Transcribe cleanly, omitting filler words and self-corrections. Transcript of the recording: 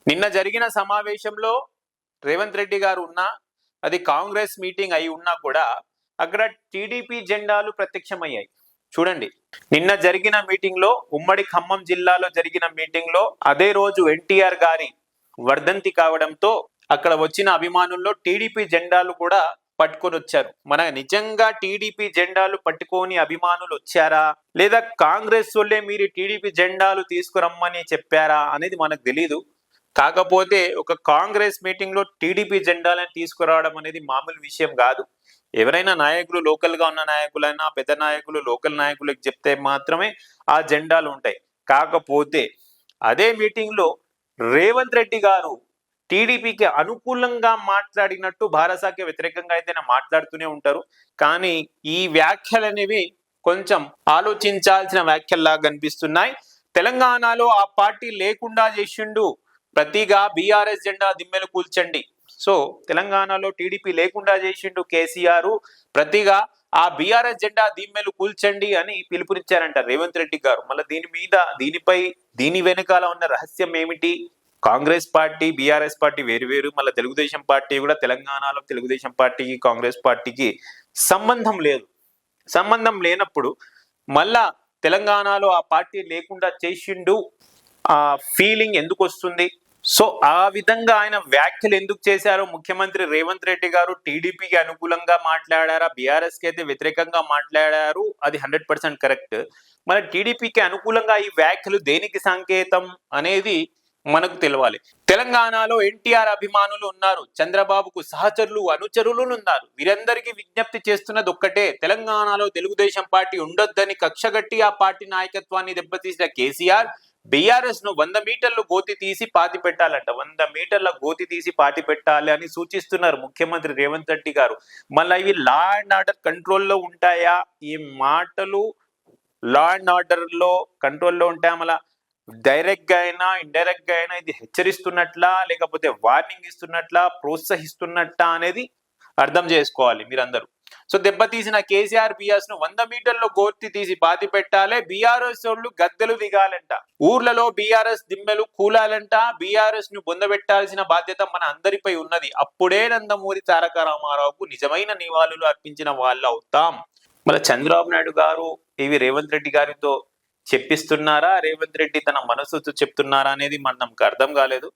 నిన్న జరిగిన సమావేశంలో రేవంత్ రెడ్డి గారు ఉన్నా, అది కాంగ్రెస్ మీటింగ్ అయి ఉన్నా కూడా అక్కడ టీడీపీ జెండాలు ప్రత్యక్షమయ్యాయి. చూడండి, నిన్న జరిగిన మీటింగ్ లో, ఉమ్మడి ఖమ్మం జిల్లాలో జరిగిన మీటింగ్ లో అదే రోజు ఎన్టీఆర్ గారి వర్ధంతి కావడంతో అక్కడ వచ్చిన అభిమానుల్లో టీడీపీ జెండాలు కూడా పట్టుకొని వచ్చారు. మన నిజంగా టీడీపీ జెండాలు పట్టుకొని అభిమానులు వచ్చారా, లేదా కాంగ్రెస్ వాళ్ళే మీరు టీడీపీ జెండాలు తీసుకురమ్మని చెప్పారా అనేది మనకు తెలీదు. కాకపోతే ఒక కాంగ్రెస్ మీటింగ్ లో టీడీపీ జెండాలను తీసుకురావడం అనేది మామూలు విషయం కాదు. ఎవరైనా నాయకులు, లోకల్ గా ఉన్న నాయకులైనా, పెద్ద నాయకులు లోకల్ నాయకులకు చెప్తే మాత్రమే ఆ జెండాలు ఉంటాయి. కాకపోతే అదే మీటింగ్ లో రేవంత్ రెడ్డి గారు టీడీపీకి అనుకూలంగా మాట్లాడినట్టు, భారసాకి వ్యతిరేకంగా అయితే మాట్లాడుతూనే ఉంటారు. కానీ ఈ వ్యాఖ్యలు అనేవి కొంచెం ఆలోచించాల్సిన వ్యాఖ్యల్లాగా కనిపిస్తున్నాయి. తెలంగాణలో ఆ పార్టీ లేకుండా చేసిండు, ప్రతిగా బీఆర్ఎస్ జెండా దిమ్మెలు కూల్చండి. సో తెలంగాణలో టీడీపీ లేకుండా చేసిండు కేసీఆర్, ప్రతిగా ఆ బీఆర్ఎస్ జెండా దిమ్మెలు కూల్చండి అని పిలుపునిచ్చారంట రేవంత్ రెడ్డి గారు. మళ్ళీ దీని వెనకాల ఉన్న రహస్యం ఏమిటి? కాంగ్రెస్ పార్టీ, బీఆర్ఎస్ పార్టీ వేరు, మళ్ళీ తెలుగుదేశం పార్టీ కూడా, తెలంగాణలో తెలుగుదేశం పార్టీకి కాంగ్రెస్ పార్టీకి సంబంధం లేదు. సంబంధం లేనప్పుడు మళ్ళా తెలంగాణలో ఆ పార్టీ లేకుండా చేసిండు ఆ ఫీలింగ్ ఎందుకు వస్తుంది? సో ఆ విధంగా ఆయన వ్యాఖ్యలు ఎందుకు చేశారో ముఖ్యమంత్రి రేవంత్ రెడ్డి గారు టీడీపీకి అనుకూలంగా మాట్లాడారా, బీఆర్ఎస్ కి అయితే వ్యతిరేకంగా మాట్లాడారు, అది 100% కరెక్ట్. మరి టీడీపీకి అనుకూలంగా ఈ వ్యాఖ్యలు దేనికి సంకేతం అనేది మనకు తెలవాలి. తెలంగాణలో ఎన్టీఆర్ అభిమానులు ఉన్నారు, చంద్రబాబుకు సహచరులు, అనుచరులు ఉన్నారు. వీరందరికీ విజ్ఞప్తి చేస్తున్నది ఒక్కటే, తెలంగాణలో తెలుగుదేశం పార్టీ ఉండొద్దని కక్షగట్టి ఆ పార్టీ నాయకత్వాన్ని దెబ్బతీసిన కేసీఆర్ బీఆర్ఎస్ ను 100 మీటర్లు గోతి తీసి పాతి పెట్టాలంట. 100 మీటర్ల గోతి తీసి పాతి పెట్టాలి అని సూచిస్తున్నారు ముఖ్యమంత్రి రేవంత్ రెడ్డి గారు. మళ్ళీ ఇవి లా అండ్ ఆర్డర్ కంట్రోల్లో ఉంటాయా? ఈ మాటలు లా అండ్ ఆర్డర్ లో కంట్రోల్లో ఉంటాయా? మళ్ళీ డైరెక్ట్ గా అయినా ఇండైరెక్ట్ గా అయినా ఇది హెచ్చరిస్తున్నట్లా, లేకపోతే వార్నింగ్ ఇస్తున్నట్లా, ప్రోత్సహిస్తున్నట్లా అనేది అర్థం చేసుకోవాలి మీరందరూ. సో దెబ్బతీసిన కేసీఆర్ బీఆర్ఎస్ ను 100 మీటర్లో గోర్తి తీసి పాతి పెట్టాలి. బీఆర్ఎస్ వాళ్ళు గద్దెలు దిగాలంట, ఊర్లలో బీఆర్ఎస్ దిమ్మెలు కూలాలంట. బీఆర్ఎస్ ను పొందబెట్టాల్సిన బాధ్యత మన అందరిపై ఉన్నది. అప్పుడే నందమూరి తారక రామారావుకు నిజమైన నివాళులు అర్పించిన వాళ్ళు అవుతాం. మళ్ళీ చంద్రబాబు నాయుడు గారు ఇవి రేవంత్ రెడ్డి గారితో చెప్పిస్తున్నారా, రేవంత్ రెడ్డి తన మనసుతో చెప్తున్నారా అనేది మనకు అర్థం కాలేదు.